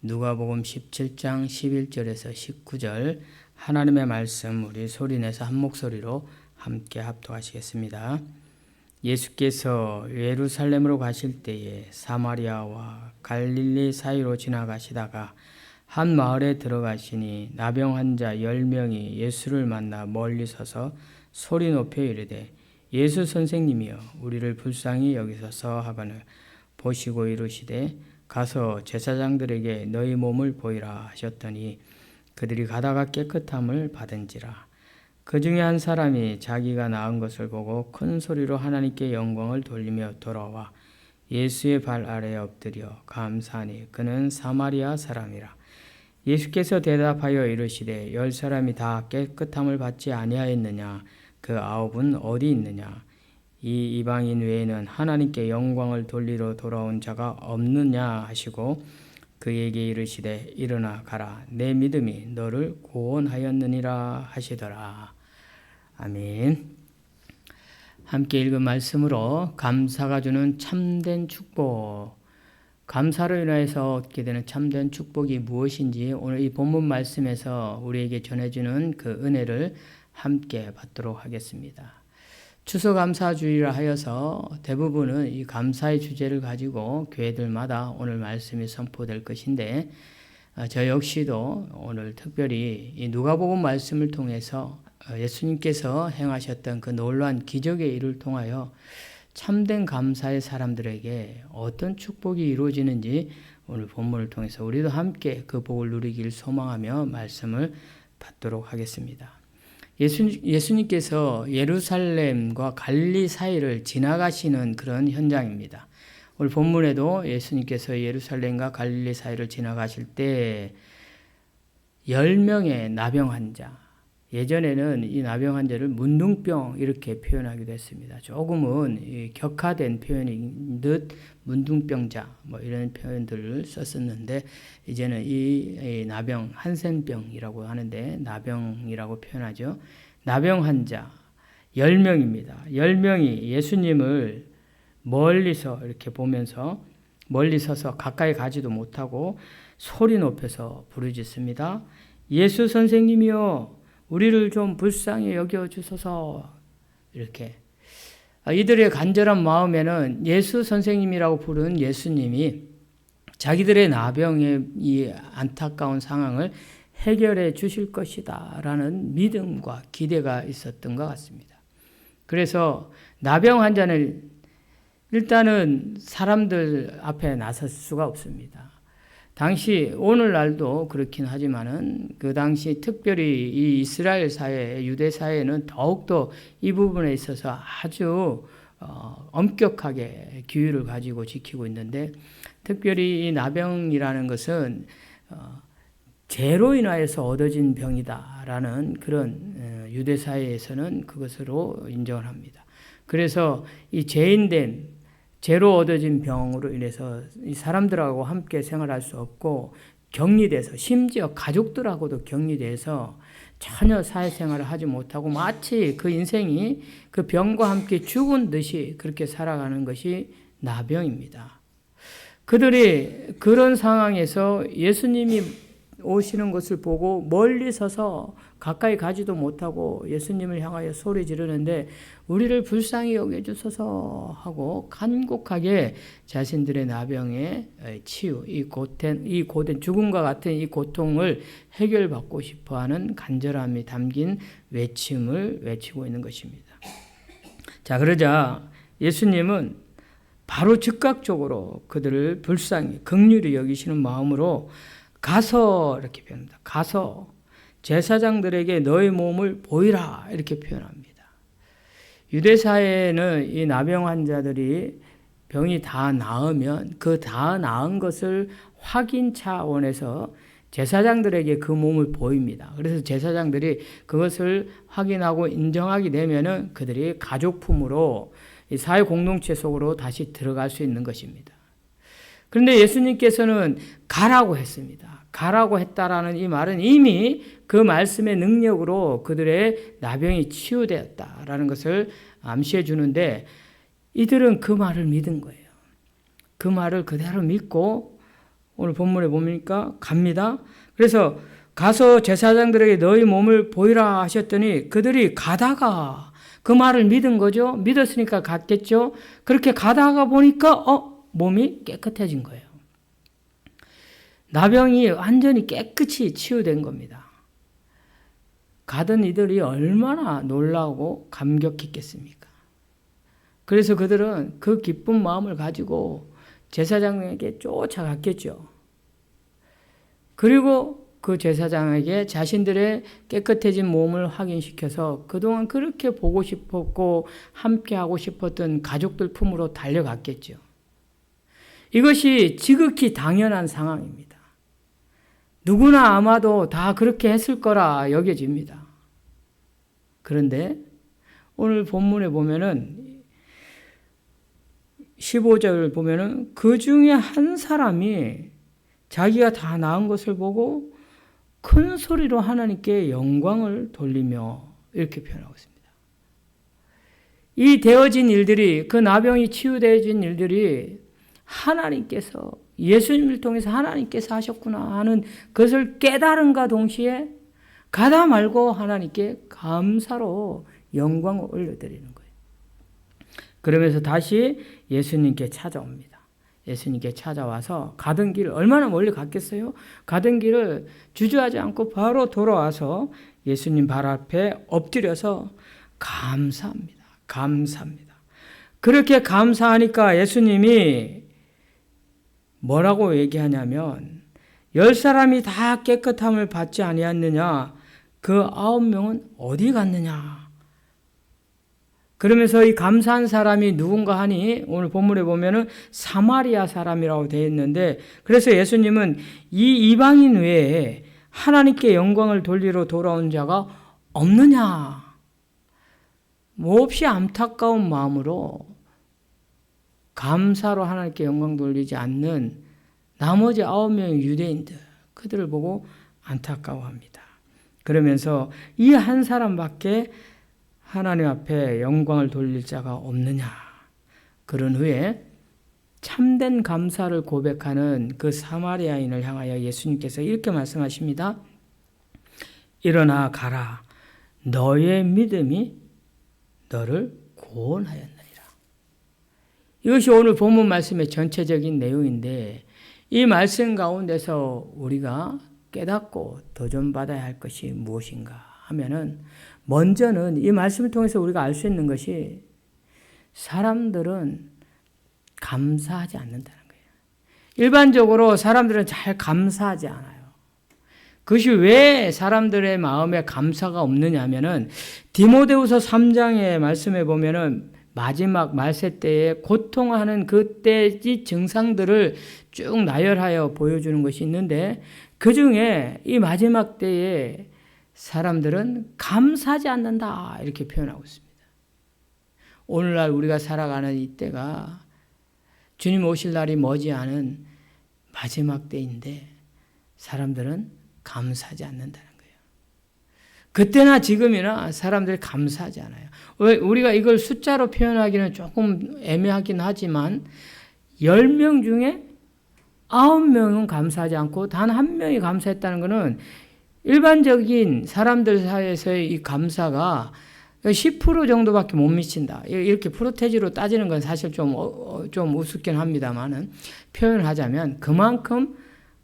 누가복음 17장 11절에서 19절 하나님의 말씀 우리 소리내서 한 목소리로 함께 합독하시겠습니다. 예수께서 예루살렘으로 가실 때에 사마리아와 갈릴리 사이로 지나가시다가 한 마을에 들어가시니 나병 환자 10명이 예수를 만나 멀리 서서 소리 높여 이르되 예수 선생님이여 우리를 불쌍히 여기소서 하거늘 보시고 이르시되 가서 제사장들에게 너희 몸을 보이라 하셨더니 그들이 가다가 깨끗함을 받은지라. 그 중에 한 사람이 자기가 나은 것을 보고 큰 소리로 하나님께 영광을 돌리며 돌아와 예수의 발 아래에 엎드려 감사하니 그는 사마리아 사람이라. 예수께서 대답하여 이르시되 10사람이 다 깨끗함을 받지 아니하였느냐? 그 9은 어디 있느냐? 이 이방인 외에는 하나님께 영광을 돌리러 돌아온 자가 없느냐 하시고 그에게 이르시되 일어나 가라 내 믿음이 너를 구원하였느니라 하시더라. 아멘. 함께 읽은 말씀으로 감사가 주는 참된 축복, 감사로 인하여서 얻게 되는 참된 축복이 무엇인지 오늘 이 본문 말씀에서 우리에게 전해주는 그 은혜를 함께 받도록 하겠습니다. 추수감사주의라 하여서 대부분은 이 감사의 주제를 가지고 교회들마다 오늘 말씀이 선포될 것인데 저 역시도 오늘 특별히 이 누가복음 말씀을 통해서 예수님께서 행하셨던 그 놀라운 기적의 일을 통하여 참된 감사의 사람들에게 어떤 축복이 이루어지는지 오늘 본문을 통해서 우리도 함께 그 복을 누리길 소망하며 말씀을 받도록 하겠습니다. 예수님께서 예루살렘과 갈릴리 사이를 지나가시는 그런 현장입니다. 오늘 본문에도 예수님께서 예루살렘과 갈릴리 사이를 지나가실 때 10명의 나병 환자, 예전에는 이 나병 환자를 문둥병 이렇게 표현하기도 했습니다. 조금은 격화된 표현인 듯 문둥병자 뭐 이런 표현들을 썼었는데 이제는 이 나병 한센병이라고 하는데 나병이라고 표현하죠. 나병 환자 10명입니다. 10명이 예수님을 멀리서 이렇게 보면서 멀리 서서 가까이 가지도 못하고 소리 높여서 부르짖습니다. 예수 선생님이여 우리를 좀 불쌍히 여겨주소서. 이렇게 이들의 간절한 마음에는 예수 선생님이라고 부른 예수님이 자기들의 나병의 이 안타까운 상황을 해결해 주실 것이다 라는 믿음과 기대가 있었던 것 같습니다. 그래서 나병 환자는 일단은 사람들 앞에 나설 수가 없습니다. 당시 오늘날도 그렇긴 하지만은 그 당시 특별히 이 이스라엘 사회, 유대 사회는 더욱더 이 부분에 있어서 아주 엄격하게 규율을 가지고 지키고 있는데 특별히 이 나병이라는 것은 죄로 인하여서 얻어진 병이다라는 그런 유대 사회에서는 그것으로 인정을 합니다. 그래서 이 죄인된 죄로 얻어진 병으로 인해서 이 사람들하고 함께 생활할 수 없고 격리돼서 심지어 가족들하고도 격리돼서 전혀 사회생활을 하지 못하고 마치 그 인생이 그 병과 함께 죽은 듯이 그렇게 살아가는 것이 나병입니다. 그들이 그런 상황에서 예수님이 오시는 것을 보고 멀리 서서 가까이 가지도 못하고 예수님을 향하여 소리 지르는데 우리를 불쌍히 여겨주소서 하고 간곡하게 자신들의 나병의 치유, 이 고된 죽음과 같은 이 고통을 해결받고 싶어하는 간절함이 담긴 외침을 외치고 있는 것입니다. 자, 그러자 예수님은 바로 즉각적으로 그들을 불쌍히 긍휼히 여기시는 마음으로 가서 이렇게 표현합니다. 가서 제사장들에게 너의 몸을 보이라 이렇게 표현합니다. 유대 사회에는 이 나병 환자들이 병이 다 나으면 그 다 나은 것을 확인 차원에서 제사장들에게 그 몸을 보입니다. 그래서 제사장들이 그것을 확인하고 인정하게 되면은 그들이 가족품으로 이 사회 공동체 속으로 다시 들어갈 수 있는 것입니다. 그런데 예수님께서는 가라고 했습니다. 가라고 했다라는 이 말은 이미 그 말씀의 능력으로 그들의 나병이 치유되었다라는 것을 암시해 주는데 이들은 그 말을 믿은 거예요. 그 말을 그대로 믿고 오늘 본문에 보니까 갑니다. 그래서 가서 제사장들에게 너희 몸을 보이라 하셨더니 그들이 가다가 그 말을 믿은 거죠. 믿었으니까 갔겠죠. 그렇게 가다가 보니까 몸이 깨끗해진 거예요. 나병이 완전히 깨끗이 치유된 겁니다. 가던 이들이 얼마나 놀라고 감격했겠습니까? 그래서 그들은 그 기쁜 마음을 가지고 제사장에게 쫓아갔겠죠. 그리고 그 제사장에게 자신들의 깨끗해진 몸을 확인시켜서 그동안 그렇게 보고 싶었고 함께 하고 싶었던 가족들 품으로 달려갔겠죠. 이것이 지극히 당연한 상황입니다. 누구나 아마도 다 그렇게 했을 거라 여겨집니다. 그런데 오늘 본문에 보면은 15절을 보면은 그 중에 한 사람이 자기가 다 나은 것을 보고 큰 소리로 하나님께 영광을 돌리며 이렇게 표현하고 있습니다. 이 되어진 일들이, 그 나병이 치유되어진 일들이 하나님께서, 예수님을 통해서 하나님께서 하셨구나 하는 것을 깨달은가 동시에 가다 말고 하나님께 감사로 영광을 올려드리는 거예요. 그러면서 다시 예수님께 찾아옵니다. 예수님께 찾아와서 가던 길을 얼마나 멀리 갔겠어요? 가던 길을 주저하지 않고 바로 돌아와서 예수님 발 앞에 엎드려서 감사합니다. 감사합니다. 그렇게 감사하니까 예수님이 뭐라고 얘기하냐면 10사람이 다 깨끗함을 받지 아니하느냐? 그 9명은 어디 갔느냐? 그러면서 이 감사한 사람이 누군가 하니 오늘 본문에 보면은 사마리아 사람이라고 되어 있는데, 그래서 예수님은 이 이방인 외에 하나님께 영광을 돌리러 돌아온 자가 없느냐? 몹시 안타까운 마음으로 감사로 하나님께 영광 돌리지 않는 나머지 9명의 유대인들, 그들을 보고 안타까워합니다. 그러면서 이 한 사람밖에 하나님 앞에 영광을 돌릴 자가 없느냐. 그런 후에 참된 감사를 고백하는 그 사마리아인을 향하여 예수님께서 이렇게 말씀하십니다. 일어나 가라. 너의 믿음이 너를 구원하였느니라. 이것이 오늘 본문 말씀의 전체적인 내용인데, 이 말씀 가운데서 우리가 깨닫고 도전받아야 할 것이 무엇인가 하면은, 먼저는 이 말씀을 통해서 우리가 알 수 있는 것이 사람들은 감사하지 않는다는 거예요. 일반적으로 사람들은 잘 감사하지 않아요. 그것이 왜 사람들의 마음에 감사가 없느냐 하면은 디모데후서 3장의 말씀에 보면은 마지막 말세 때에 고통하는 그때의 증상들을 쭉 나열하여 보여주는 것이 있는데, 그 중에 이 마지막 때에 사람들은 감사하지 않는다 이렇게 표현하고 있습니다. 오늘날 우리가 살아가는 이때가 주님 오실 날이 머지않은 마지막 때인데 사람들은 감사하지 않는다는 거예요. 그때나 지금이나 사람들이 감사하지 않아요. 우리가 이걸 숫자로 표현하기는 조금 애매하긴 하지만 10명 중에 9명은 감사하지 않고 단 1명이 감사했다는 것은 일반적인 사람들 사이에서의 이 감사가 10% 정도밖에 못 미친다. 이렇게 프로테지로 따지는 건 사실 좀 우습긴 합니다만은, 표현을 하자면 그만큼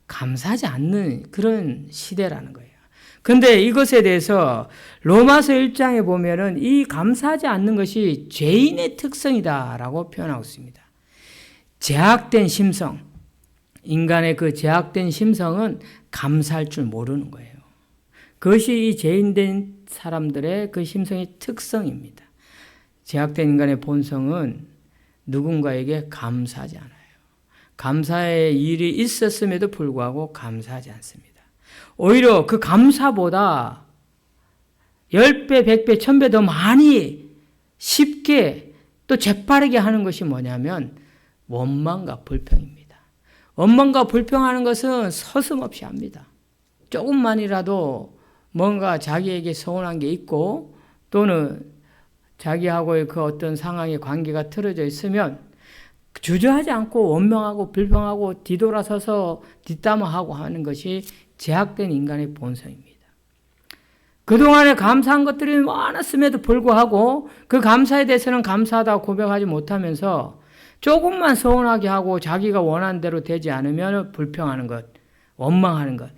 감사하지 않는 그런 시대라는 거예요. 근데 이것에 대해서 로마서 1장에 보면은 이 감사하지 않는 것이 죄인의 특성이다라고 표현하고 있습니다. 제약된 심성, 인간의 그 제약된 심성은 감사할 줄 모르는 거예요. 그것이 이 죄인된 사람들의 그 심성의 특성입니다. 제약된 인간의 본성은 누군가에게 감사하지 않아요. 감사의 일이 있었음에도 불구하고 감사하지 않습니다. 오히려 그 감사보다 10배, 100배, 1000배 더 많이 쉽게 또 재빠르게 하는 것이 뭐냐면 원망과 불평입니다. 원망과 불평하는 것은 서슴없이 합니다. 조금만이라도 뭔가 자기에게 서운한 게 있고 또는 자기하고의 그 어떤 상황의 관계가 틀어져 있으면 주저하지 않고 원망하고 불평하고 뒤돌아서서 뒷담화하고 하는 것이 제약된 인간의 본성입니다. 그동안에 감사한 것들이 많았음에도 불구하고 그 감사에 대해서는 감사하다고 고백하지 못하면서 조금만 서운하게 하고 자기가 원하는 대로 되지 않으면 불평하는 것, 원망하는 것,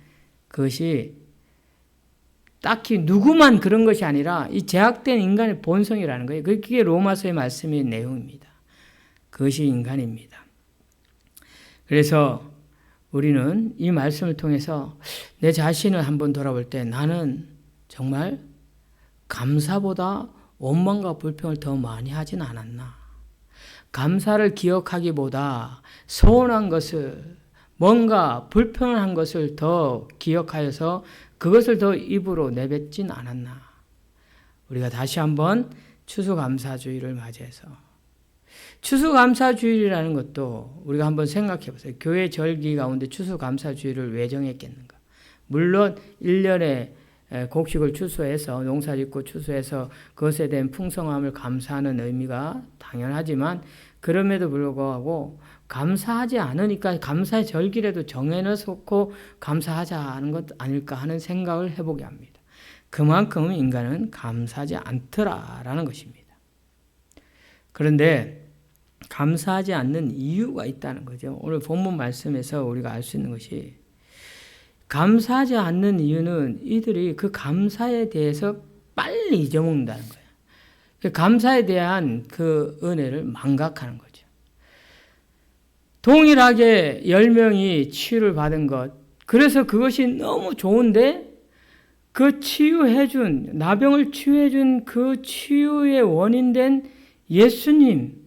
그것이 딱히 누구만 그런 것이 아니라 이 제약된 인간의 본성이라는 거예요. 그게 로마서의 말씀의 내용입니다. 그것이 인간입니다. 그래서 우리는 이 말씀을 통해서 내 자신을 한번 돌아볼 때 나는 정말 감사보다 원망과 불평을 더 많이 하진 않았나. 감사를 기억하기보다 서운한 것을, 뭔가 불편한 것을 더 기억하여서 그것을 더 입으로 내뱉진 않았나. 우리가 다시 한번 추수감사주의를 맞이해서, 추수감사주일이라는 것도 우리가 한번 생각해 보세요. 교회 절기 가운데 추수감사주의를 왜 정했겠는가. 물론 1년에 곡식을 추수해서 농사짓고 추수해서 그것에 대한 풍성함을 감사하는 의미가 당연하지만 그럼에도 불구하고 감사하지 않으니까 감사의 절기라도 정해놓고 감사하자는 것 아닐까 하는 생각을 해보게 합니다. 그만큼 인간은 감사하지 않더라라는 것입니다. 그런데 감사하지 않는 이유가 있다는 거죠. 오늘 본문 말씀에서 우리가 알 수 있는 것이 감사하지 않는 이유는 이들이 그 감사에 대해서 빨리 잊어먹는다는 거예요. 그 감사에 대한 그 은혜를 망각하는 거죠. 동일하게 10명이 치유를 받은 것, 그래서 그것이 너무 좋은데 그 치유해준, 나병을 치유해준 그 치유의 원인된 예수님,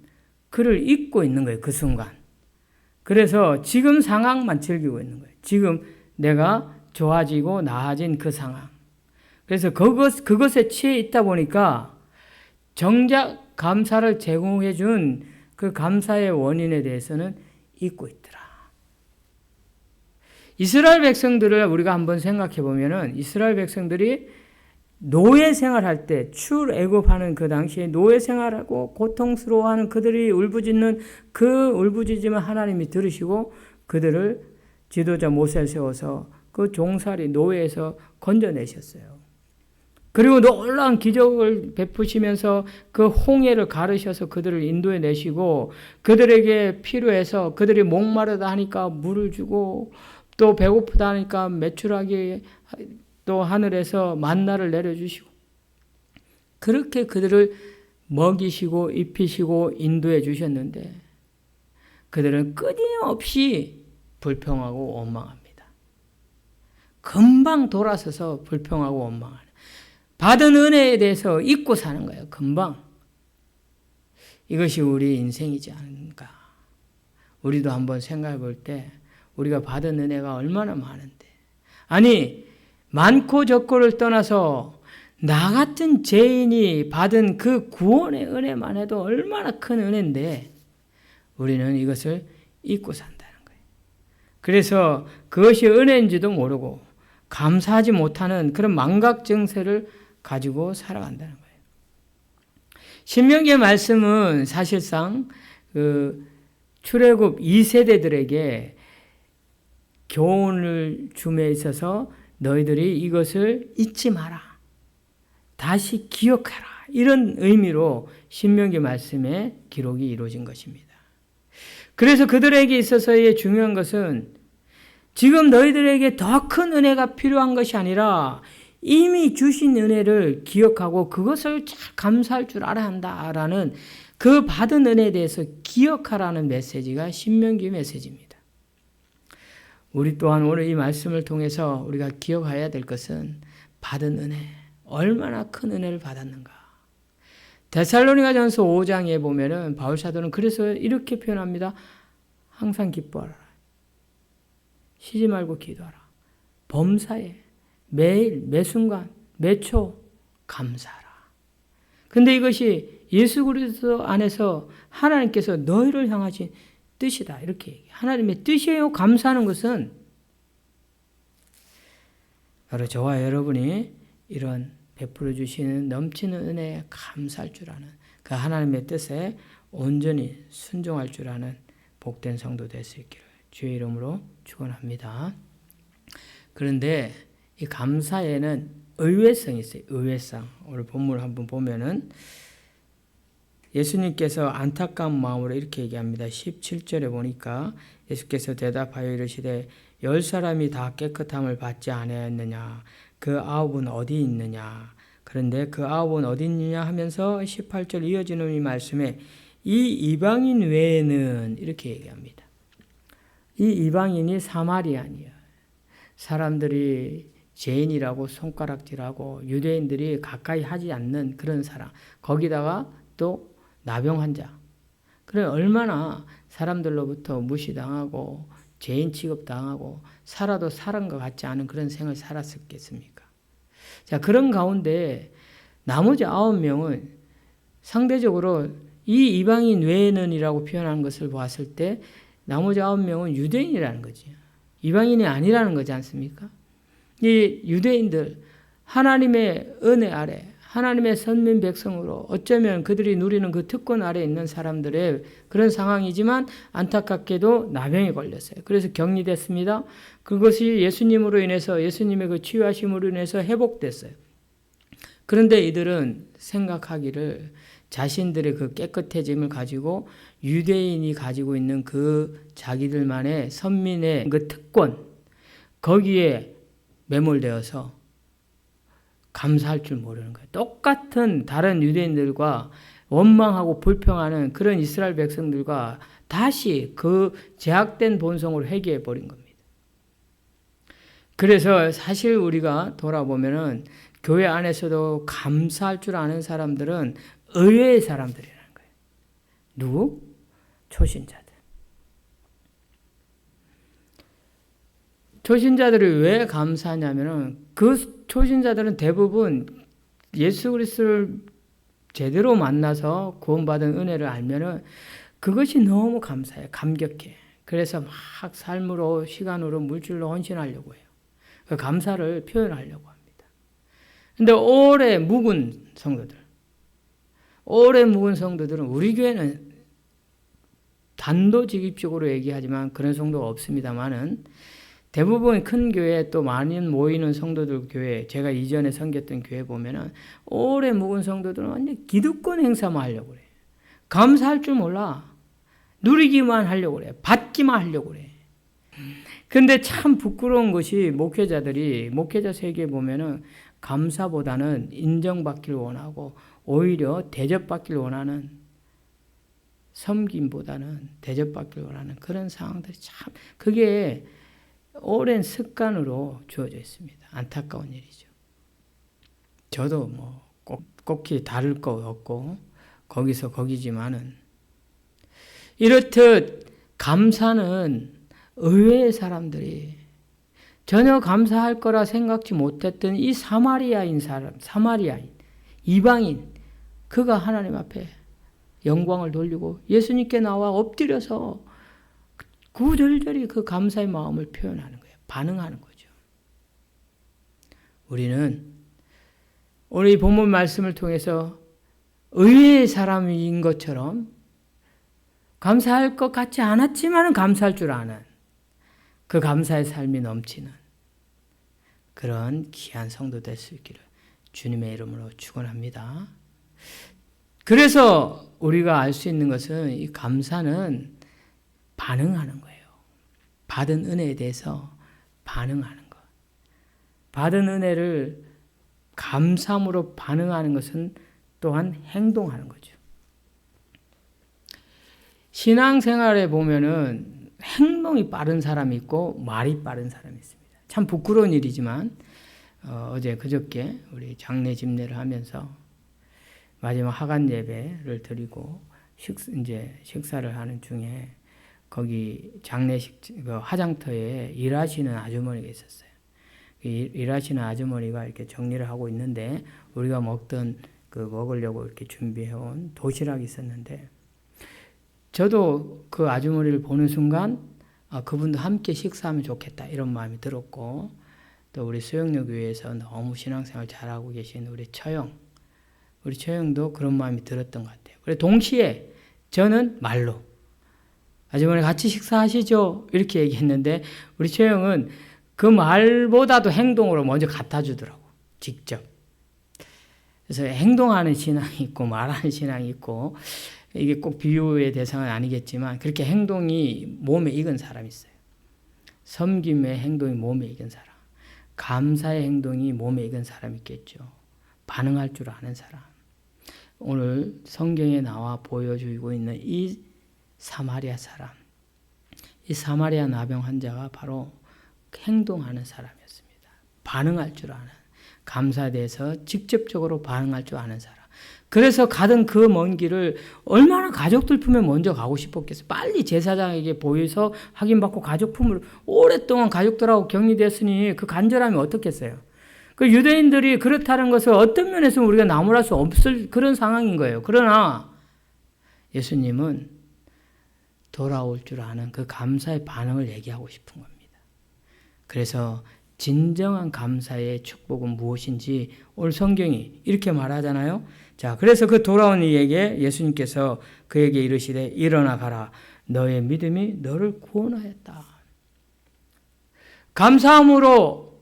그를 잊고 있는 거예요. 그 순간. 그래서 지금 상황만 즐기고 있는 거예요. 지금 내가 좋아지고 나아진 그 상황. 그래서 그것에 취해 있다 보니까 정작 감사를 제공해 준 그 감사의 원인에 대해서는 잊고 있더라. 이스라엘 백성들을 우리가 한번 생각해 보면은 이스라엘 백성들이 노예 생활할 때 출애굽하는 그 당시에 노예 생활하고 고통스러워하는 그들이 울부짖는 그 울부짖음을 하나님이 들으시고 그들을 지도자 모세를 세워서 그 종살이 노예에서 건져내셨어요. 그리고 놀라운 기적을 베푸시면서 그 홍해를 가르셔서 그들을 인도해 내시고 그들에게 필요해서 그들이 목마르다 하니까 물을 주고 또 배고프다 하니까 메추라기 또 하늘에서 만나를 내려주시고 그렇게 그들을 먹이시고 입히시고 인도해 주셨는데 그들은 끊임없이 불평하고 원망합니다. 금방 돌아서서 불평하고 원망하는 받은 은혜에 대해서 잊고 사는 거예요. 금방. 이것이 우리 인생이지 않은가. 우리도 한번 생각해 볼 때 우리가 받은 은혜가 얼마나 많은데. 아니 많고 적고를 떠나서 나 같은 죄인이 받은 그 구원의 은혜만 해도 얼마나 큰 은혜인데 우리는 이것을 잊고 산다는 거예요. 그래서 그것이 은혜인지도 모르고 감사하지 못하는 그런 망각 증세를 가지고 살아간다는 거예요. 신명기의 말씀은 사실상 그 출애굽 2세대들에게 교훈을 줌에 있어서 너희들이 이것을 잊지 마라. 다시 기억하라. 이런 의미로 신명기 말씀의 기록이 이루어진 것입니다. 그래서 그들에게 있어서의 중요한 것은 지금 너희들에게 더 큰 은혜가 필요한 것이 아니라 이미 주신 은혜를 기억하고 그것을 잘 감사할 줄 알아야 한다라는 그 받은 은혜에 대해서 기억하라는 메시지가 신명기 메시지입니다. 우리 또한 오늘 이 말씀을 통해서 우리가 기억해야 될 것은 받은 은혜, 얼마나 큰 은혜를 받았는가. 데살로니가전서 5장에 보면은 바울 사도는 그래서 이렇게 표현합니다. 항상 기뻐하라. 쉬지 말고 기도하라. 범사에 매일 매순간 매초 감사하라. 근데 이것이 예수 그리스도 안에서 하나님께서 너희를 향하신 뜻이다. 이렇게 얘기해요. 하나님의 뜻이에요. 감사하는 것은 바로 저와 여러분이 이런 베풀어 주시는 넘치는 은혜에 감사할 줄 아는 그 하나님의 뜻에 온전히 순종할 줄 아는 복된 성도 될 수 있기를 주의 이름으로 축원합니다. 그런데 이 감사에는 의외성이 있어요. 의외성. 오늘 본문을 한번 보면은 예수님께서 안타까운 마음으로 이렇게 얘기합니다. 17절에 보니까 예수께서 대답하여 이르시되 10사람이 다 깨끗함을 받지 아니하였느냐? 그 9은 어디 있느냐? 그런데 그 9은 어디 있느냐 하면서 18절 이어지는 이 말씀에 이 이방인 외에는 이렇게 얘기합니다. 이 이방인이 사마리아인이야. 사람들이 죄인이라고 손가락질하고 유대인들이 가까이 하지 않는 그런 사람. 거기다가 또 나병 환자. 그래 얼마나 사람들로부터 무시당하고 죄인 취급당하고 살아도 살은 것 같지 않은 그런 생을 살았었겠습니까? 자, 그런 가운데 나머지 9명은 상대적으로 이 이방인 외에는이라고 표현한 것을 보았을 때 나머지 9명은 유대인이라는 거지. 이방인이 아니라는 거지 않습니까? 이 유대인들 하나님의 은혜 아래 하나님의 선민 백성으로 어쩌면 그들이 누리는 그 특권 아래 있는 사람들의 그런 상황이지만 안타깝게도 나병에 걸렸어요. 그래서 격리됐습니다. 그것이 예수님으로 인해서 예수님의 그 치유하심으로 인해서 회복됐어요. 그런데 이들은 생각하기를 자신들의 그 깨끗해짐을 가지고 유대인이 가지고 있는 그 자기들만의 선민의 그 특권 거기에 매몰되어서 감사할 줄 모르는 거예요. 똑같은 다른 유대인들과 원망하고 불평하는 그런 이스라엘 백성들과 다시 그 제약된 본성으로 회개해 버린 겁니다. 그래서 사실 우리가 돌아보면은 교회 안에서도 감사할 줄 아는 사람들은 의외의 사람들이라는 거예요. 누구? 초신자들. 초신자들이 왜 감사하냐면은 그 초신자들은 대부분 예수 그리스도를 제대로 만나서 구원받은 은혜를 알면은 그것이 너무 감사해, 감격해. 그래서 막 삶으로, 시간으로, 물질로 헌신하려고 해요. 그 감사를 표현하려고 합니다. 근데 오래 묵은 성도들은 우리 교회는 단도직입적으로 얘기하지만 그런 성도가 없습니다만은 대부분 큰 교회 또 많이 모이는 성도들 교회 제가 이전에 섬겼던 교회 보면은 오래 묵은 성도들은 완전 기득권 행사만 하려고 그래. 감사할 줄 몰라. 누리기만 하려고 그래. 받기만 하려고 그래. 근데 참 부끄러운 것이 목회자 세계에 보면은 감사보다는 인정받기를 원하고 오히려 대접받기를 원하는 섬김보다는 대접받기를 원하는 그런 상황들이 참 그게 오랜 습관으로 주어져 있습니다. 안타까운 일이죠. 저도 뭐 꼭히 다를 거 없고 거기서 거기지만은 이렇듯 감사는 의외의 사람들이 전혀 감사할 거라 생각지 못했던 이 사마리아인, 이방인, 그가 하나님 앞에 영광을 돌리고 예수님께 나와 엎드려서 구절절히 그 감사의 마음을 표현하는 거예요. 반응하는 거죠. 우리는 오늘 이 본문 말씀을 통해서 의외의 사람인 것처럼 감사할 것 같지 않았지만 감사할 줄 아는 그 감사의 삶이 넘치는 그런 귀한 성도 될 수 있기를 주님의 이름으로 축원합니다. 그래서 우리가 알 수 있는 것은 이 감사는 반응하는 거예요. 받은 은혜에 대해서 반응하는 것. 받은 은혜를 감사함으로 반응하는 것은 또한 행동하는 거죠. 신앙생활에 보면은 행동이 빠른 사람이 있고 말이 빠른 사람이 있습니다. 참 부끄러운 일이지만 어제 그저께 우리 장례 집례를 하면서 마지막 하간 예배를 드리고 식사를 하는 중에 거기 장례식 그 화장터에 일하시는 아주머니가 있었어요. 일하시는 아주머니가 이렇게 정리를 하고 있는데 우리가 먹으려고 이렇게 준비해온 도시락이 있었는데 저도 그 아주머니를 보는 순간 그분도 함께 식사하면 좋겠다 이런 마음이 들었고 또 우리 수영역 교회에서 너무 신앙생활 잘하고 계신 우리 처형도 그런 마음이 들었던 것 같아요. 그래서 동시에 저는 말로 아주머니 같이 식사하시죠? 이렇게 얘기했는데 우리 최영은 그 말보다도 행동으로 먼저 갖다 주더라고. 직접. 그래서 행동하는 신앙이 있고 말하는 신앙이 있고 이게 꼭 비유의 대상은 아니겠지만 그렇게 행동이 몸에 익은 사람이 있어요. 섬김의 행동이 몸에 익은 사람. 감사의 행동이 몸에 익은 사람이 있겠죠. 반응할 줄 아는 사람. 오늘 성경에 나와 보여주고 있는 이 사마리아 사람. 이 사마리아 나병 환자가 바로 행동하는 사람이었습니다. 반응할 줄 아는. 감사에 대해서 직접적으로 반응할 줄 아는 사람. 그래서 가던 그 먼 길을 얼마나 가족들 품에 먼저 가고 싶었겠어요. 빨리 제사장에게 보여서 확인받고 가족 품을 오랫동안 가족들하고 격리됐으니 그 간절함이 어떻겠어요. 그 유대인들이 그렇다는 것을 어떤 면에서 우리가 나무랄 수 없을 그런 상황인 거예요. 그러나 예수님은 돌아올 줄 아는 그 감사의 반응을 얘기하고 싶은 겁니다. 그래서 진정한 감사의 축복은 무엇인지 오늘 성경이 이렇게 말하잖아요. 자, 그래서 그 돌아온 이에게 예수님께서 그에게 이르시되 일어나 가라. 너의 믿음이 너를 구원하였다. 감사함으로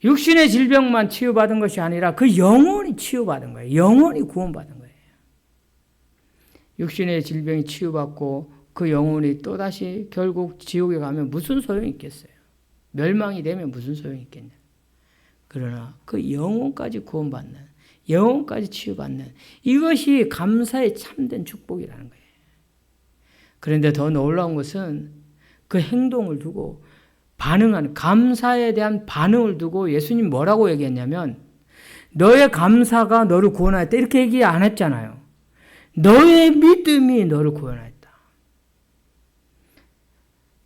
육신의 질병만 치유받은 것이 아니라 그 영혼이 치유받은 거예요. 영혼이 구원받은 거예요. 육신의 질병이 치유받고 그 영혼이 또다시 결국 지옥에 가면 무슨 소용이 있겠어요. 멸망이 되면 무슨 소용이 있겠냐. 그러나 그 영혼까지 구원받는, 영혼까지 치유받는 이것이 감사의 참된 축복이라는 거예요. 그런데 더 놀라운 것은 그 행동을 두고 반응하는, 감사에 대한 반응을 두고 예수님 뭐라고 얘기했냐면 너의 감사가 너를 구원하였다 이렇게 얘기 안 했잖아요. 너의 믿음이 너를 구원하였다.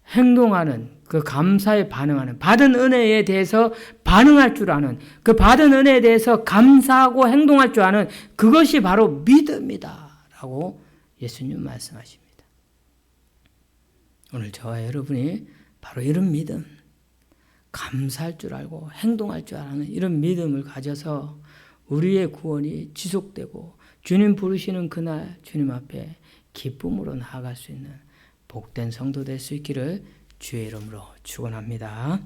행동하는, 그 감사에 반응하는, 받은 은혜에 대해서 반응할 줄 아는, 그 받은 은혜에 대해서 감사하고 행동할 줄 아는 그것이 바로 믿음이다 라고 예수님 말씀하십니다. 오늘 저와 여러분이 바로 이런 믿음, 감사할 줄 알고 행동할 줄 아는 이런 믿음을 가져서 우리의 구원이 지속되고 주님 부르시는 그날 주님 앞에 기쁨으로 나아갈 수 있는 복된 성도 될 수 있기를 주의 이름으로 축원합니다.